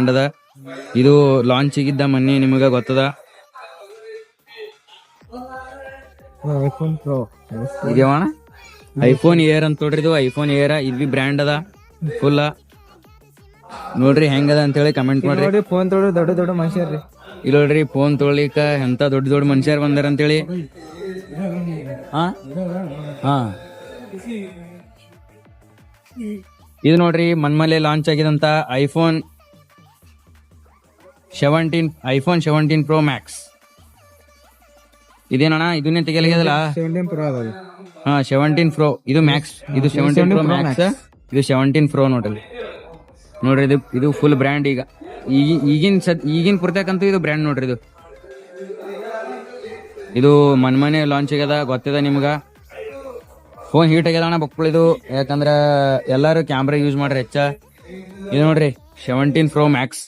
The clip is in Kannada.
ಬ್ರ್ಯಾಂಡ್ ಅದ. ಇದು ಲಾಂಚ್ ಆಗಿದ್ದ ಮೊನ್ನೆ, ನಿಮಗ ಗೊತ್ತದ. ಐಫೋನ್ ಪ್ರೋ ಇದೇವಣ ಐಫೋನ್ ಏರ್ ಅಂತ ನೋಡ್ರಿ. ಇದು ಐಫೋನ್ ಏರ್, ಇದು ಬ್ರ್ಯಾಂಡ್ ಅದ ಫುಲ್. ನೋಡ್ರಿ ಹೆಂಗದ ಅಂತ ಹೇಳಿ ಕಮೆಂಟ್ ಮಾಡ್ರಿ. ನೋಡಿ ಫೋನ್ ತೊಗೊಳ್ರಿ, ದೊಡ್ಡ ದೊಡ್ಡ ಮನುಷ್ಯರ್ರಿ. ಇಲ್ಲಿ ನೋಡ್ರಿ ಫೋನ್ ತೊಗೊಳಿಕ ಎಂತ ದೊಡ್ಡ ದೊಡ್ಡ ಮನುಷ್ಯರು ಬಂದಾರ ಅಂತೇಳಿ. ಹಾ ಇದು ನೋಡ್ರಿ ಮನ್ಮಲೆ ಲಾಂಚ್ ಆಗಿದಂತ ಐಫೋನ್ 17 ಪ್ರೋ ಮ್ಯಾಕ್ಸ್. ಇದೇನಣ್ಣ ಇದನ್ನೇ ತೆಗಿಯಲಾಗ್ಯದಲ್ಲ. 17 ಪ್ರೋ ಅದಲ್ಲ. ಹಾ 17 ಪ್ರೋ, ಇದು ಮ್ಯಾಕ್ಸ್. ಇದು 17 ಪ್ರೋ ಮ್ಯಾಕ್ಸ್, ಇದು 17 ಪ್ರೋ ನೋಡ್ರಿ. ನೋಡ್ರಿ ಇದು ಫುಲ್ ಬ್ರ್ಯಾಂಡ್. ಈಗ ಈಗಿನ ಪುರ್ತಕ್ಕಂತೂ ಇದು ಬ್ರ್ಯಾಂಡ್ ನೋಡ್ರಿ. ಇದು ಮನ್ಮನೆ ಲಾಂಚ್ ಆಗ್ಯದ, ಗೊತ್ತಿದ ನಿಮ್ಗ. ಫೋನ್ ಹೀಟ್ ಆಗ್ಯದ ಅಣ್ಣ ಬಕ್ಳಿದು, ಯಾಕಂದ್ರ ಎಲ್ಲಾರು ಕ್ಯಾಮ್ರಾ ಯೂಸ್ ಮಾಡ್ರಿ ಹೆಚ್ಚ. ಇದು ನೋಡ್ರಿ 17 ಪ್ರೋ ಮ್ಯಾಕ್ಸ್.